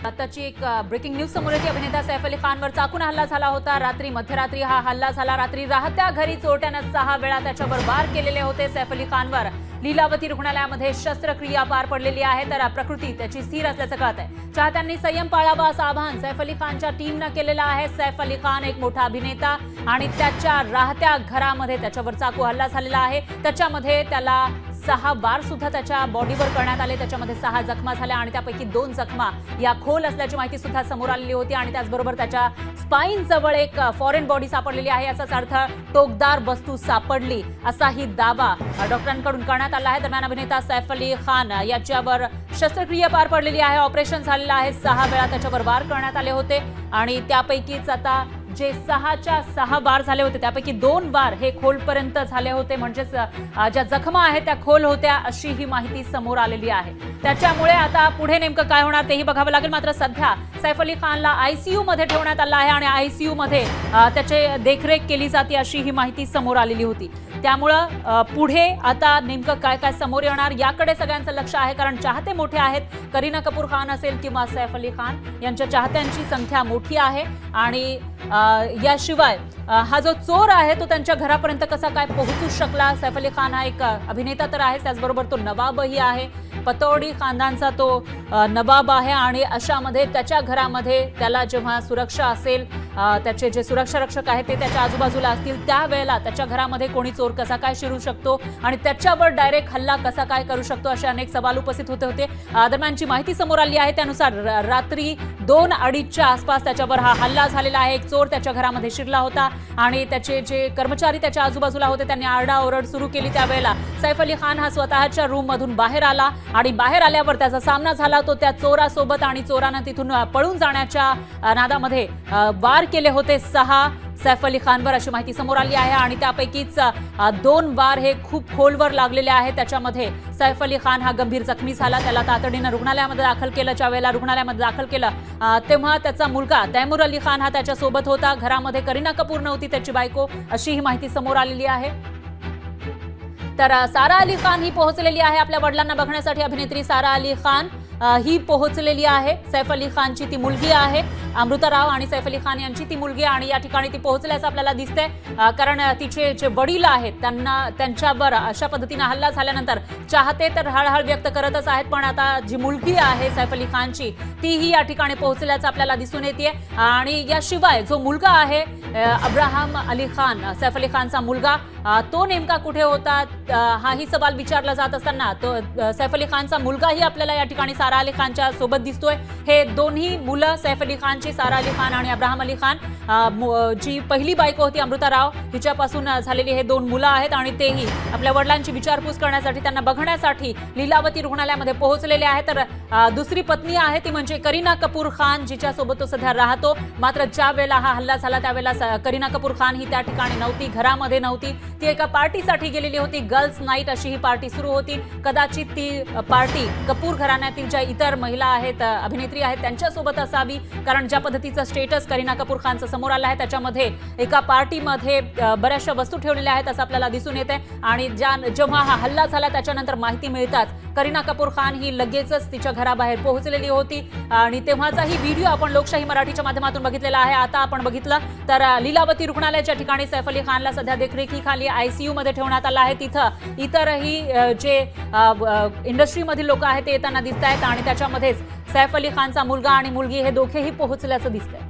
आताची एक breaking news समोर येते। अभिनेता सैफ अली खानवर चाकून हल्ला झाला होता। मध्यरात्री हा हल्ला झाला। रात्री राहत्या घरी चोरट्याने 6 वेळा त्याच्यावर वार केलेले होते। सैफ अली खानवर लीलावती रुग्णालयामध्ये शस्त्रक्रिया पार पडलेली आहे, तर प्रकृती त्याची स्थिर असल्याचं कळत आहे। चाहत्यांनी संयम पाळावा असं आवाहन सैफ अली खानच्या टीमने केलेलं आहे। सैफ अली खान एक मोठा अभिनेता आणि त्याच्या राहत्या घरामध्ये त्याच्यावर चाकू हल्ला झालेला आहे। त्याच्यामध्ये त्याला 6 वार सुद्धा त्याच्या बॉडीवर करण्यात आले। त्याच्यामध्ये 6 जखमा झाल्या आणि त्यापैकी 2 जखमा या खोल असल्याची माहिती सुद्धा समोर आलेली होती आणि त्याचबरोबर त्याच्या स्पाइन जवळ एक फॉरेन बॉडी सापडलेली आहे। याचाच अर्थ टोकदार वस्तू सापडली असाही दावा डॉक्टरांकडून करण्यात आला आहे। दरम्यान अभिनेता सैफ अली खान याच्यावर शस्त्रक्रिया पार पडलेली आहे। ऑपरेशन झालेलं आहे। 6 वेळा त्याच्यावर वार करण्यात आले होते आणि त्यापैकीच आता जे 6च्या 6 वार झाले होते त्यापैकी 2 वार हे खोलपर्यंत झाले होते, म्हणजेच ज्या जखमा आहेत त्या खोल होत्या अशी ही माहिती समोर आलेली आहे। त्याच्यामुळे आता पुढे नेमकं काय होणार तेही बघावं लागेल। मात्र सध्या सैफ अली खानला आयसीयू मध्ये ठेवण्यात आलं आहे आणि आयसीयू मध्ये त्याची देखरेख केली जाते अशी ही माहिती समोर आलेली होती। त्यामुळे पुढे आता नेमकं काय काय समोर येणार याकडे सगळ्यांचं लक्ष आहे, कारण चाहते मोठे आहेत। करीना कपूर खान असेल किंवा सैफ अली खान यांच्या चाहत्यांची संख्या मोठी आहे आणि याशिवाय हा जो चोर आहे तो त्यांच्या घरापर्यंत कसा काय पोहोचू शकला। सैफ अली खान हा एक अभिनेता तर आहे, त्याचबरोबर तो नवाबही आहे। पतौडी खानदानचा तो नवाब आहे आणि अशामध्ये त्याच्या घरामध्ये त्याला जेव्हा सुरक्षा असेल, त्याचे जे सुरक्षा रक्षक आहेत ते त्याच्या आजूबाजूला असतील, त्यावेळेला त्याच्या घरामध्ये कोणी चोर कसा काय शिरू शकतो आणि त्याच्यावर डायरेक्ट हल्ला कसा काय करू शकतो असे अनेक सवाल उपस्थित होते। दरम्यानची माहिती समोर आली आहे त्यानुसार रात्री 2:30च्या आसपास त्याच्यावर हा हल्ला झालेला आहे। एक चोर त्याच्या घरामध्ये शिरला होता आणि त्याचे जे कर्मचारी त्याच्या आजूबाजूला होते त्यांनी आरडाओरड सुरू केली। त्यावेळेला सैफ अली खान हा स्वतःच्या रूम मधून बाहेर आला आणि बाहेर आल्यावर त्याचा सामना झाला तो त्या चोरासोबत आणि चोरानं तिथून पळून जाण्याच्या नादामध्ये वार केले होते 6 सैफ अली खानवर अशी माहिती समोर आली आहे आणि त्यापैकीच 2 वार हे खूप खोलवर लागलेले आहेत। त्याच्यामध्ये सैफ अली खान हा गंभीर जखमी झाला। त्याला तातडीनं रुग्णालयामध्ये दाखल केलं। ज्यावेळेला रुग्णालयामध्ये दाखल केलं तेव्हा त्याचा मुलगा तैमूर अली खान हा त्याच्यासोबत होता। घरामध्ये करीना कपूर नव्हती, त्याची बायको, अशी ही माहिती समोर आलेली आहे। तर सारा अली खान ही पोहोचलेली आहे आपल्या वडिलांना बघण्यासाठी। अभिनेत्री सारा अली खान ही पोहोचलेली आहे। सैफ अली खानची ती मुलगी आहे अमृता राव आणि सैफ अली खान यांची ती मुलगी आणि या ठिकाणी ती पोहोचल्याचं आपल्याला दिसतंय, कारण तिचे जे वडील आहेत त्यांच्यावर अशा पद्धतीने हल्ला झाल्यानंतर चाहते तर हळहळ व्यक्त करतच आहेत, पण आता जी मुलगी आहे सैफ अली खानची तीही या ठिकाणी पोहोचल्याचं आपल्याला दिसून येते। आणि याशिवाय जो मुलगा आहे अब्राहम अली खान, सैफ अली खानचा मुलगा, तो नेमका कुठे होता हाही सवाल विचारला जात असताना तो सैफ अली खानचा मुलगाही आपल्याला या ठिकाणी सारा अली खानच्या सोबत दिसतोय। हे दोन्ही मुलं सैफ अली खानची, सारा अली खान आणि अब्राहम अली खान, जी पहिली बायको होती अमृता राव हिच्यापासून झालेली हे 2 मुलं आहेत आणि तेही आपल्या वडिलांची विचारपूस करण्यासाठी, त्यांना बघण्यासाठी लीलावती रुग्णालयामध्ये पोहोचलेले आहेत। तर दुसरी पत्नी आहे ती म्हणजे करीना कपूर खान, जिच्यासोबत तो सध्या राहतो। मात्र ज्या वेळेला हा हल्ला झाला त्यावेळेला करीना कपूर खान ही त्या ठिकाणी नव्हती, घरामध्ये नव्हती। ती एका पार्टीसाठी गेलेली होती। गर्ल्स नाईट अशी ही पार्टी सुरू होती। कदाचित ती पार्टी कपूर घराण्यातील ज्या इतर महिला आहेत, अभिनेत्री आहेत, त्यांच्यासोबत असावी, कारण ज्या पद्धतीचं स्टेटस करीना कपूर खानचं समोर आलं आहे त्याच्यामध्ये एका पार्टीमध्ये बऱ्याचशा वस्तू ठेवलेल्या आहेत असं आपल्याला दिसून येते। आणि जेव्हा हा हल्ला झाला त्याच्यानंतर माहिती मिळताच करीना कपूर खान ही लगेचच तिच्या घराबाहेर पोहोचलेली होती आणि तेव्हाचा ही व्हिडिओ आपण लोकशाही मराठीच्या माध्यमातून बघितलेला आहे। आता आपण बघितलं तर लीलावती रुग्णालयाच्या ठिकाणी सैफ अली खानला सध्या देखरेखीखाली आयसीयू मध्ये ठेवण्यात आलं आहे। तिथं इतरही जे इंडस्ट्रीमधील लोक आहेत ते येताना दिसत आहेत आणि त्याच्यामध्येच सैफ अली खानचा मुलगा आणि मुलगी हे दोघेही पोहोचल्याचं दिसतंय।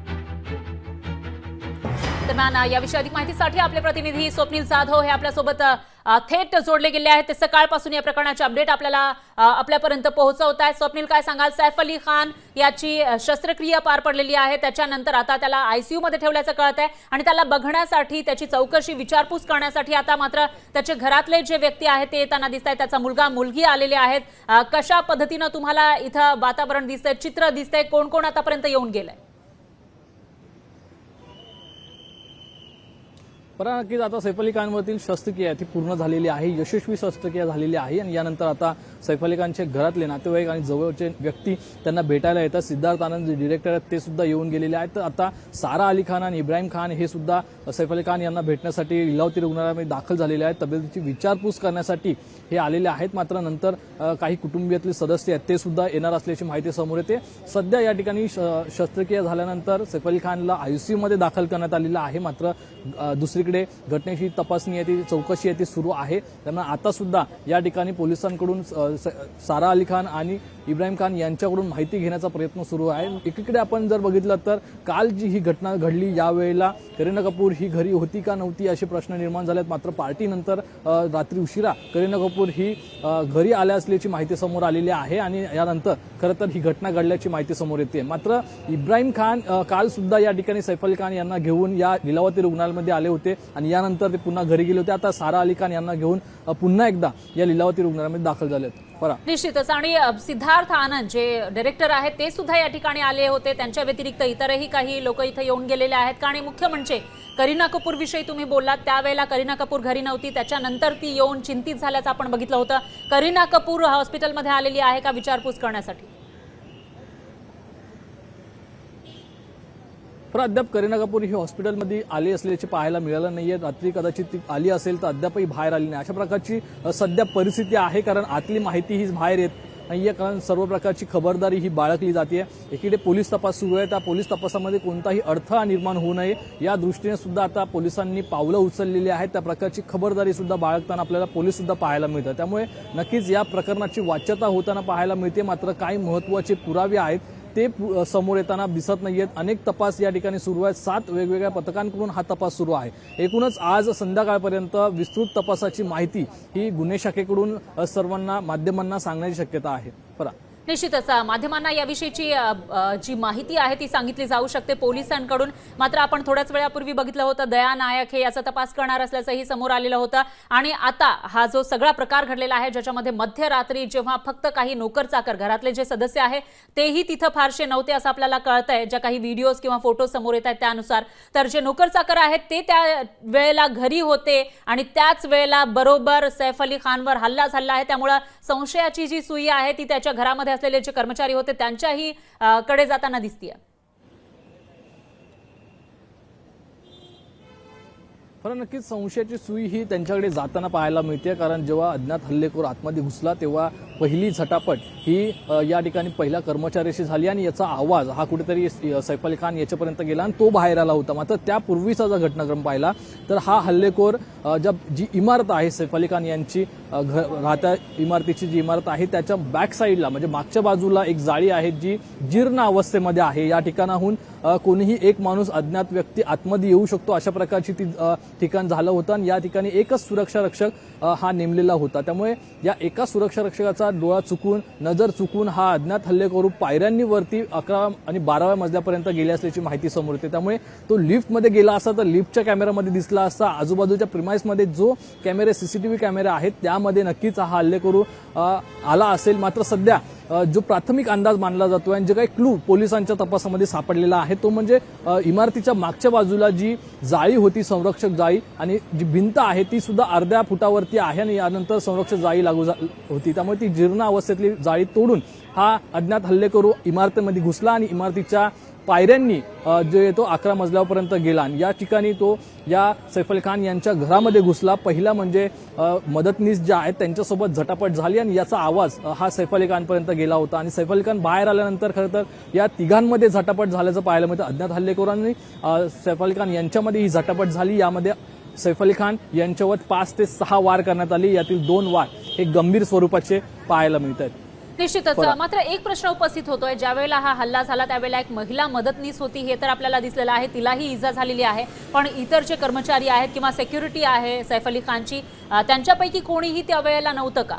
दरम्यान याविषयी अधिक माहितीसाठी आपले प्रतिनिधी स्वप्नील जाधव हे आपल्यासोबत थेट जोडले गेले आहेत। ते सकाळपासून या प्रकरणाचे अपडेट आपल्याला आपल्यापर्यंत पोहोचवत आहेत। स्वप्नील, काय सांगाल? सैफ अली खान याची शस्त्रक्रिया पार पडलेली आहे, त्याच्यानंतर आता त्याला आयसीयू मध्ये ठेवल्याचं कळत आहे आणि त्याला बघण्यासाठी, त्याची चौकशी, विचारपूस करण्यासाठी आता मात्र त्याचे घरातले जे व्यक्ती आहेत ते येताना दिसत आहेत, त्याचा मुलगा मुलगी आलेले आहेत। कशा पद्धतीनं तुम्हाला इथं वातावरण दिसतंय, चित्र दिसतंय, कोण कोण आतापर्यंत येऊन गेलंय? पण नक्कीच आता सैफ अली खानवरील शस्त्रक्रिया ती पूर्ण झालेली आहे, यशस्वी शस्त्रक्रिया झालेली आहे आणि यानंतर आता सैफ अली खानचे घरातले नातेवाईक आणि जवळचे व्यक्ती त्यांना भेटायला येतात। सिद्धार्थ आनंद जे डिरेक्टर आहेत ते सुद्धा येऊन गेलेले आहेत। तर आता सारा अली खान आणि इब्राहिम खान हे सुद्धा सैफ अली खान यांना भेटण्यासाठी लीलावती रुग्णालयामध्ये दाखल झालेले आहेत। तब्येतीची विचारपूस करण्यासाठी हे आलेले आहेत। मात्र नंतर काही कुटुंबियातले सदस्य आहेत ते सुद्धा येणार असल्याची माहिती समोर येते। सध्या या ठिकाणी शस्त्रक्रिया झाल्यानंतर सैफ अली खानला आयसीयू मध्ये दाखल करण्यात आलेलं आहे। मात्र दुसरीकडे घटनेची तपासणी आहे ती चौकशी आहे ती सुरू आहे। त्यांना आता सुद्धा या ठिकाणी पोलिसांकडून सारा अली खान आणि इब्राहिम खान यांच्याकडून माहिती घेण्याचा प्रयत्न सुरू आहे। एकीकडे आपण जर बघितलं तर काल जी ही घटना घडली यावेळेला करीना कपूर ही घरी होती का नव्हती असे प्रश्न निर्माण झालेत। मात्र पार्टीनंतर रात्री उशिरा करीना कपूर ही घरी आल्या असल्याची माहिती समोर आलेली आहे आणि यानंतर खरं तर ही घटना घडल्याची माहिती समोर येते। मात्र इब्राहिम खान काल सुद्धा या ठिकाणी सैफ अली खान यांना घेऊन या लीलावती रुग्णालयामध्ये आले होते आणि यानंतर ते पुन्हा घरी गेले होते। आता सारा अली खान यांना घेऊन पुन्हा एकदा या लीलावती रुग्णालयामध्ये दाखल झालेत। निश्चितच आणि सिद्धार्थ आनंद जे डायरेक्टर आहेत ते सुद्धा या ठिकाणी आले होते। त्यांच्या व्यतिरिक्त इतरही काही लोक इथे येऊन गेलेले आहेत। आणि मुख्य म्हणजे करीना कपूर विषयी तुम्ही बोललात, त्यावेळेला करीना कपूर घरी नव्हती, त्याच्यानंतर ती येऊन चिंतित झाल्याचं आपण बघितलं होतं। करीना कपूर हॉस्पिटलमध्ये आलेली आहे का विचारपूस करण्यासाठी? पण अद्याप करीना कपूर ही हॉस्पिटलमध्ये आली असल्याचे पाहायला मिळालं नाहीये। रात्री कदाचित ती आली असेल तर अद्यापही बाहेर आली नाही, अशा प्रकारची सध्या परिस्थिती आहे। कारण आतली माहिती ही बाहेर येत नाहीये, कारण सर्व प्रकारची खबरदारी ही बाळगली जाते। एकीकडे पोलीस तपास सुरू आहे, त्या पोलीस तपासामध्ये कोणताही अडथळा निर्माण होऊ नये या दृष्टीने सुद्धा आता पोलिसांनी पावलं उचललेली आहेत। त्या प्रकारची खबरदारी सुद्धा बाळगताना आपल्याला पोलीस सुद्धा पाहायला मिळतात। त्यामुळे नक्कीच या प्रकरणाची वाच्यता होताना पाहायला मिळते। मात्र काही महत्त्वाचे पुरावे आहेत ते समोर येताना दिसत नाहीयेत। अनेक तपास या ठिकाणी सुरू आहेत, 7 वेगवेगळ्या पथकांकडून हा तपास सुरू आहे। एकूणच आज संध्याकाळपर्यंत विस्तृत तपासाची माहिती ही गुन्हे शाखेकडून सर्वांना माध्यमांना सांगण्याची शक्यता आहे। निश्चितच माध्यमांना याविषयीची जी माहिती आहे ती सांगितली जाऊ शकते पोलिसांकडून। मात्र आपण थोड्याच वेळापूर्वी बघितलं होतं दया नायक हे याचा तपास करणार असल्याचंही समोर आलेलं होतं। आणि आता हा जो सगळा प्रकार घडलेला आहे ज्याच्यामध्ये मध्यरात्री जेव्हा फक्त काही नोकर चाकर घरातले जे सदस्य आहे तेही तिथं फारसे नव्हते असं आपल्याला कळतंय, ज्या काही व्हिडिओज किंवा फोटो समोर येत आहेत त्यानुसार। तर जे नोकर चाकर आहेत ते त्या वेळेला घरी होते आणि त्याच वेळेला बरोबर सैफ अली खानवर हल्ला झाला आहे। त्यामुळे संशयाची जी सुई आहे ती त्याच्या घरामध्ये असलेले जे कर्मचारी होते त्यांच्याही कडे जाताना दिसतीये। पण नक्कीच संशयाची सुई ही त्यांच्याकडे जाताना पाहायला मिळते। कारण जेव्हा अज्ञात हल्लेखोर आतमध्ये घुसला तेव्हा पहिली झटापट ही या ठिकाणी पहिल्या कर्मचाऱ्याशी झाली आणि याचा आवाज हा कुठेतरी सैफ अली खान याच्यापर्यंत गेला आणि तो बाहेर आला होता। मात्र त्यापूर्वीचा जर घटनाक्रम पाहिला तर हा हल्लेखोर जी इमारत आहे सैफ अली खान यांची राहत्या इमारतीची जी इमारत आहे त्याच्या बॅक साईडला म्हणजे मागच्या बाजूला एक जाळी आहे जी जीर्ण अवस्थेमध्ये आहे। या ठिकाणाहून कोणीही एक माणूस अज्ञात व्यक्ती आतमध्ये येऊ शकतो अशा प्रकारची ती ठिकाण झालं होतं आणि या ठिकाणी एकच सुरक्षा रक्षक हा नेमलेला होता। त्यामुळे या एका सुरक्षा रक्षकाचा डोळा चुकून नजर चुकून हा अज्ञात हल्लेखोर पायऱ्यांनी वरती 11 आणि 12व्या मजल्यापर्यंत गेले असल्याची माहिती समोर येते। त्यामुळे तो लिफ्टमध्ये गेला असता तर लिफ्टच्या कॅमेऱ्यामध्ये दिसला असता। आजूबाजूच्या प्रिमाइसमध्ये जो कॅमेरे सीसीटीव्ही कॅमेरे आहेत त्यामध्ये नक्कीच हा हल्लेखोर आला असेल। मात्र सध्या जो प्राथमिक अंदाज मानला जातो आणि जे काही क्लू पोलिसांच्या तपासामध्ये सापडलेला आहे तो म्हणजे इमारतीच्या मागच्या बाजूला जी जाळी होती संरक्षक जाळी आणि जी भिंत आहे ती सुद्धा अर्ध्या फुटावरती आहे आणि यानंतर संरक्षक जाळी लागू होती। त्यामुळे ती जीर्ण अवस्थेतली जाळी तोडून हा अज्ञात हल्लेखोर इमारतीमध्ये घुसला आणि इमारतीच्या पायऱ्यांनी जो येतो 11 मजल्यापर्यंत गेला आणि या ठिकाणी तो या सैफ अली खान यांच्या घरामध्ये घुसला। पहिला म्हणजे मदतनीस जे आहेत त्यांच्यासोबत झटापट झाली आणि याचा आवाज हा सैफ अली खानपर्यंत गेला होता आणि सैफ अली खान बाहेर आल्यानंतर खरं तर या तिघांमध्ये झटापट झाल्याचं पाहायला मिळतं। अज्ञात हल्लेखोरांनी सैफ अली खान यांच्यामध्ये ही झटापट झाली। यामध्ये सैफ अली खान यांच्यावर 5 ते 6 वार करण्यात आले, यातील 2 वार हे गंभीर स्वरूपाचे पाहायला मिळत आहेत। निश्चितच मात्र एक प्रश्न उपस्थित होतोय, ज्यावेळेला हा हल्ला झाला त्यावेळेला एक महिला मदतनीस होती हे तर आपल्याला दिसलेलं आहे, तिलाही इजा झालेली आहे। पण इतर जे कर्मचारी आहेत किंवा सिक्युरिटी आहे सैफ अली खानची त्यांच्यापैकी कोणीही त्या वेळेला नव्हतं का?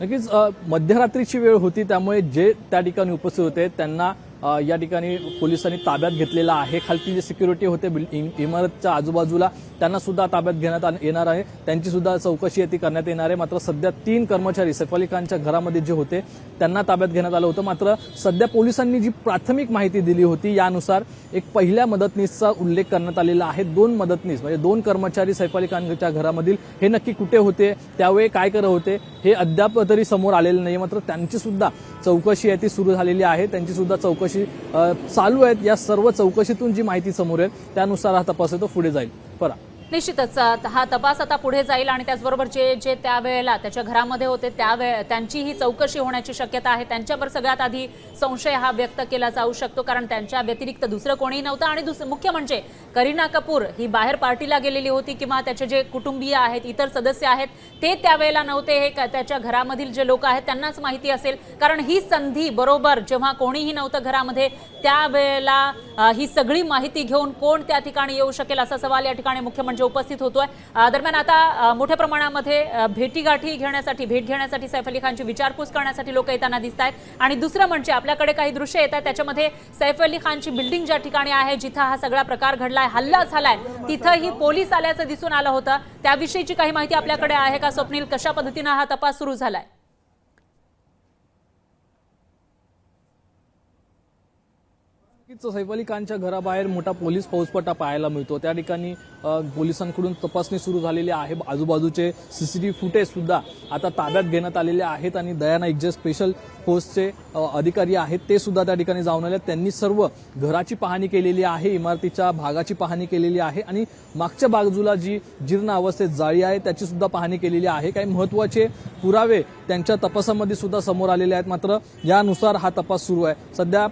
नक्कीच मध्यरात्रीची वेळ होती त्यामुळे जे त्या ठिकाणी उपस्थित होते त्यांना या ठिकाणी पोलिसांनी ताब्यात घेतलेला आहे। खालती जे सिक्युरिटी होते इमारतच्या आजूबाजूला त्यांना सुद्धा ताब्यात घेण्यात येणार आहे, त्यांची सुद्धा चौकशी ती करण्यात येणार आहे। मात्र सध्या 3 कर्मचारी सैफ अली खानच्या घरामध्ये जे होते त्यांना ताब्यात घेण्यात आलं होतं। मात्र सध्या पोलिसांनी जी प्राथमिक माहिती दिली होती यानुसार एक पहिल्या मदतनीसचा उल्लेख करण्यात आलेला आहे। 2 मदतनीस म्हणजे 2 कर्मचारी सैफ अली खानच्या घरामधील हे नक्की कुठे होते, त्यावेळी काय करत होते हे अद्याप तरी समोर आलेलं नाही। मात्र त्यांची सुद्धा चौकशी ती सुरू झालेली आहे, त्यांची सुद्धा चौकशी चालू आहे। या सर्व चौकशीतून जी माहिती समोर येईल त्यानुसार हा तपास तो पुढे जाईल। परा निश्चितच हा तपास आता पुढे जाईल आणि त्याचबरोबर जे त्यावेळेला त्याच्या घरामध्ये होते त्यांची ही चौकशी होण्याची शक्यता आहे। त्यांच्यावर सगळ्यात आधी संशय हा व्यक्त केला जाऊ शकतो, कारण त्यांच्या व्यतिरिक्त दुसरं कोणीही नव्हतं आणि मुख्य म्हणजे करीना कपूर ही बाहेर पार्टीला गेलेली होती किंवा त्याचे जे कुटुंबीय आहेत, इतर सदस्य आहेत ते त्यावेळेला नव्हते। हे त्याच्या घरामधील जे लोक आहेत त्यांनाच माहिती असेल, कारण ही संधी बरोबर जेव्हा कोणीही नव्हतं घरामध्ये त्यावेळेला ही सगळी माहिती घेऊन कोण त्या ठिकाणी येऊ शकेल असा सवाल या ठिकाणी मुख्यमंत्री उपस्थित होतोय। दरम्यान आता मोठ्या प्रमाणामध्ये भेट घेण्यासाठी सैफ अली खानची विचारपूस करण्यासाठी लोक येताना दिसत आहेत। आणि दुसरं म्हणजे आपल्याकडे काही दृश्य येतात त्याच्यामध्ये सैफ अली खानची बिल्डिंग ज्या ठिकाणी आहे, जिथं हा सगळा प्रकार घडलाय, हल्ला झालाय, तिथंही पोलीस आल्याचं दिसून आलं होतं। त्याविषयीची काही माहिती आपल्याकडे आहे का स्वप्नील? कशा पद्धतीने हा तपास सुरू झालाय? सैफ अली खानच्या घराबाहेर मोठा पोलीस फौजपटा पाहायला मिळतो। त्या ठिकाणी पोलिसांकडून तपासणी सुरू झालेली आहे। आजूबाजूचे सीसीटीव्ही फुटेज सुद्धा आता ताब्यात घेण्यात आलेले आहेत आणि दया नाईक जे स्पेशल फोर्सचे अधिकारी आहेत ते सुद्धा त्या ठिकाणी जाऊन आले। त्यांनी सर्व घराची पाहणी केलेली आहे, इमारतीच्या भागाची पाहणी केलेली आहे आणि मागच्या बाजूला जी जीर्ण अवस्थेत जाळी आहे त्याची सुद्धा पाहणी केलेली आहे। काही महत्त्वाचे पुरावे त्यांच्या तपासामध्ये सुद्धा समोर आलेले आहेत। मात्र यानुसार हा तपास सुरू आहे। सध्या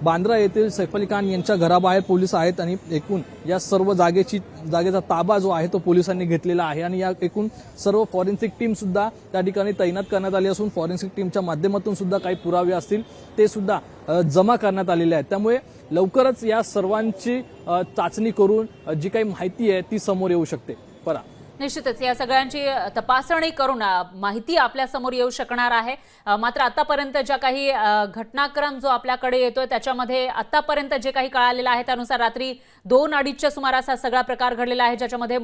बांद्रा येथील सैफ अली खान यांच्या घराबाहेर पोलीस आहेत आणि एकूण या सर्व जागेचा ताबा जो आहे तो पोलिसांनी घेतलेला आहे आणि या एकूण सर्व फॉरेन्सिक टीम सुद्धा त्या ठिकाणी तैनात करण्यात आली असून फॉरेन्सिक टीमच्या माध्यमातून सुद्धा काही पुरावे असतील ते सुद्धा जमा करण्यात आलेले आहेत। त्यामुळे लवकरच या सर्वांची चाचणी करून जी काही माहिती आहे ती समोर येऊ शकते। परा निश्चितच या सगळ्यांची तपासणी करून माहिती आपल्या समोर येऊ शकणार आहे। मात्र आतापर्यंत ज्या काही घटनाक्रम जो आपल्याकडे येतोय त्याच्यामध्ये आतापर्यंत जे काही कळालेलं आहे त्यानुसार रात्री 2:30च्या सुमारास हा सगळा प्रकार घडलेला आहे, ज्याच्यामध्ये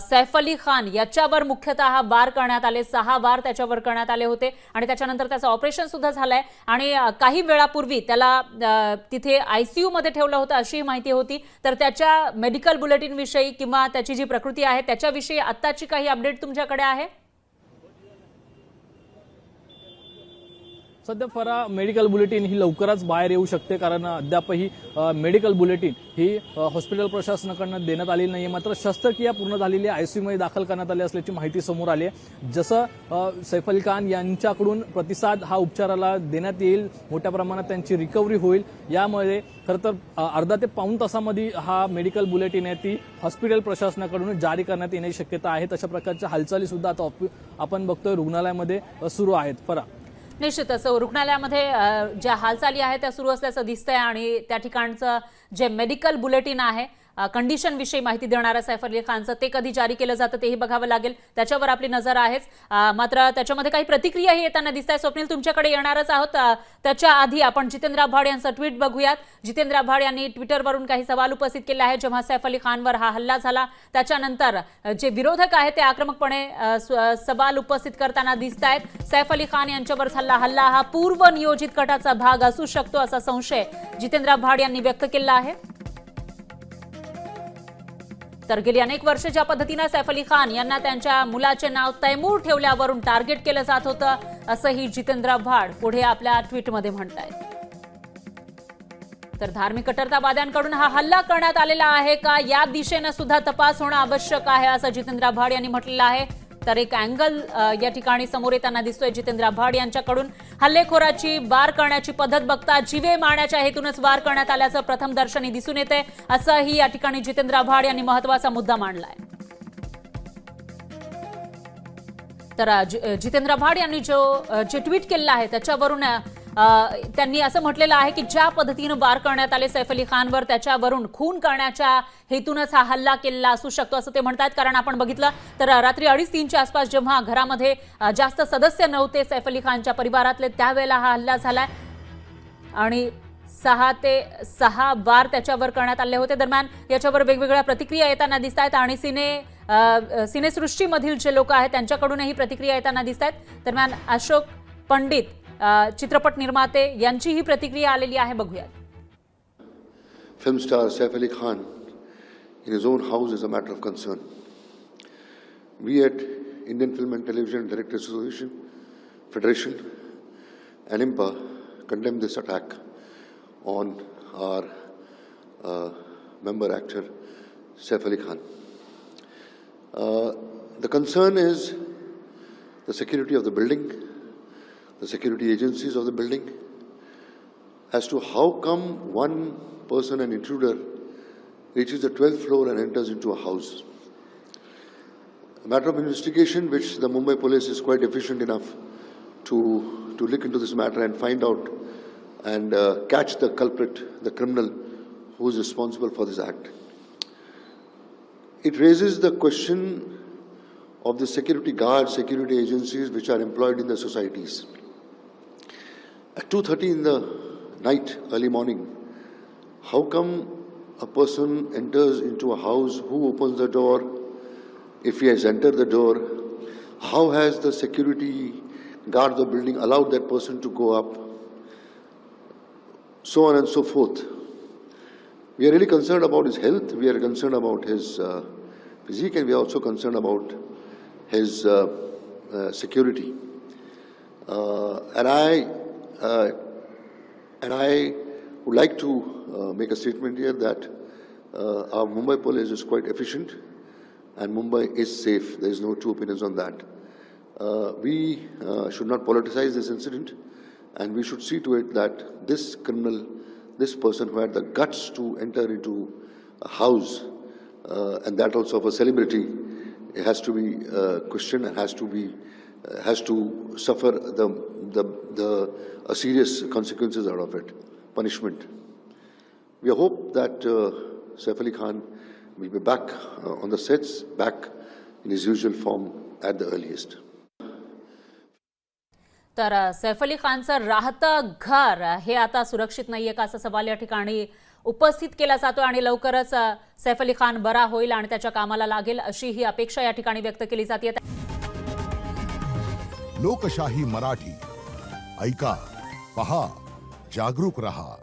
सैफ अली खान याच्यावर मुख्यतः वार करण्यात आले, 6 वार त्याच्यावर करण्यात आले होते आणि त्याच्यानंतर त्याचं ऑपरेशन सुद्धा झालंय आणि काही वेळापूर्वी त्याला तिथे ICU मध्ये ठेवलं होतं अशी माहिती होती। तर त्याच्या मेडिकल बुलेटिन विषयी किंवा त्याची जी प्रकृती आहे त्याच्याविषयी आताची काही अपडेट तुमच्याकडे आहे? सध्या फरा मेडिकल बुलेटिन ही लवकरच बाहेर येऊ शकते, कारण अद्यापही मेडिकल बुलेटिन ही हॉस्पिटल प्रशासनाकडून देण्यात आलेली नाही। मात्र शस्त्रक्रिया पूर्ण झालेली ICU मध्ये दाखल करण्यात आली असल्याची माहिती समोर आली आहे। जसं सैफ अली खान यांच्याकडून प्रतिसाद हा उपचाराला देण्यात येईल, मोठ्या प्रमाणात त्यांची रिकव्हरी होईल, यामुळे खरं तर अर्धा ते पाऊण तासामध्ये हा मेडिकल बुलेटिन आहे ती हॉस्पिटल प्रशासनाकडून जारी करण्यात येण्याची शक्यता आहे। तशा प्रकारच्या हालचाली सुद्धा आता आपण बघतोय रुग्णालयामध्ये सुरू आहेत। फरा निश्चितच रुग्णालयामध्ये ज्या हालचाली आहेत त्या सुरू असल्याचं दिसतंय आणि त्या ठिकाणचं जे मेडिकल बुलेटिन आहे कंडिशन विषयी माहिती देणारा सैफ अली खानचं ते कधी जारी केलं जातं तेही बघावं लागेल, त्याच्यावर आपली नजर आहेच। मात्र त्याच्यामध्ये काही प्रतिक्रियाही येताना दिसताय। स्वप्नील तुमच्याकडे येणारच आहोत, त्याच्या आधी आपण जितेंद्र आव्हाड यांचं ट्विट बघूयात। जितेंद्र आव्हाड यांनी ट्विटरवरून काही सवाल उपस्थित केले आहेत। जेव्हा सैफ अली खानवर हा हल्ला झाला त्याच्यानंतर जे विरोधक आहेत ते आक्रमकपणे सवाल उपस्थित करताना दिसतायत। सैफ अली खान यांच्यावर झालेला हल्ला हा पूर्वनियोजित कटाचा भाग असू शकतो असा संशय जितेंद्र आव्हाड यांनी व्यक्त केला आहे। तर गेली अनेक वर्ष ज्या पद्धतीने सैफ अली खान यांना त्यांच्या मुलाचे नाव तैमूर ठेवल्यावरून टार्गेट केलं जात होतं असंही जितेंद्र आव्हाड पुढे आपल्या ट्विटमध्ये म्हणतायत। तर धार्मिक कट्टरतावाद्यांकडून हा हल्ला करण्यात आलेला आहे का या दिशेने सुद्धा तपास होणं आवश्यक आहे असं जितेंद्र आव्हाड यांनी म्हटलेलं आहे। तर एक अँगल या ठिकाणी समोर येताना दिसतोय जितेंद्र आव्हाड यांच्याकडून। हल्लेखोराची वार करण्याची पद्धत बघता जीवे मारण्याच्या हेतूनच वार करण्यात आल्याचं प्रथम दर्शनी दिसून येते असंही या ठिकाणी जितेंद्र आव्हाड यांनी महत्त्वाचा मुद्दा मांडलाय। तर जितेंद्र आव्हाड यांनी जे ट्विट केलेलं आहे त्याच्यावरून त्यांनी असं म्हटलेलं आहे की ज्या पद्धतीने वार करण्यात आले सैफ अली खानवर त्याच्यावरून खून करण्याच्या हेतूनच हा हल्ला केलेला असू शकतो असं ते म्हणतात। कारण आपण बघितलं तर रात्री 2:30-3च्या आसपास जेव्हा घरामध्ये जास्त सदस्य नव्हते सैफ अली खानच्या परिवारातले त्यावेळेला हा हल्ला झालाय आणि 6 ते 6 वार त्याच्यावर करण्यात आले होते. दरम्यान याच्यावर वेगवेगळ्या प्रतिक्रिया येताना दिसत आहेत आणि सिनेसृष्टीमधील जे लोक आहेत त्यांच्याकडूनही प्रतिक्रिया येताना दिसत आहेत. दरम्यान अशोक पंडित चित्रपट निर्माते यांची ही प्रतिक्रिया आलेली आहे, बघूयात. Film star Saif Ali Khan in his own house is a matter of concern. We at Indian Film and Television Directors Association, Federation and IMPA condemn this attack on our member actor Saif Ali Khan. The concern is the security of the building, the security agencies of the building, as to how come one person, an intruder, reaches the 12th floor and enters into a house. A matter of investigation which the Mumbai police is quite efficient enough to look into this matter and find out and catch the culprit, the criminal who is responsible for this act. It raises the question of the security guards, security agencies which are employed in the societies. At 2:30 in the night, early morning, how come a person enters into a house? Who opens the door? If he has entered the door, how has the security guard of the building allowed that person to go up? So on and so forth. We are really concerned about his health. We are concerned about his physique, and we are also concerned about his security. And I would like to make a statement here that our Mumbai police is quite efficient and Mumbai is safe. There is no two opinions on that. We should not politicize this incident, and we should see to it that this criminal, this person who had the guts to enter into a house, and that also of a celebrity, it has to be questioned and has to suffer a serious consequences out of it, punishment. We hope that Saif Ali Khan will be back on the sets, back in his usual form at the earliest. तर सैफ अली खानचं राहतं घर हे आता सुरक्षित नाहीये का, असा सवाल या ठिकाणी उपस्थित केला जातो आणि लवकरच सैफ अली खान बरा होईल आणि त्याच्या कामाला लागेल अशी ही अपेक्षा या ठिकाणी व्यक्त केली जाते. लोकशाही मराठी ऐका, पहा, जागरूक रहा.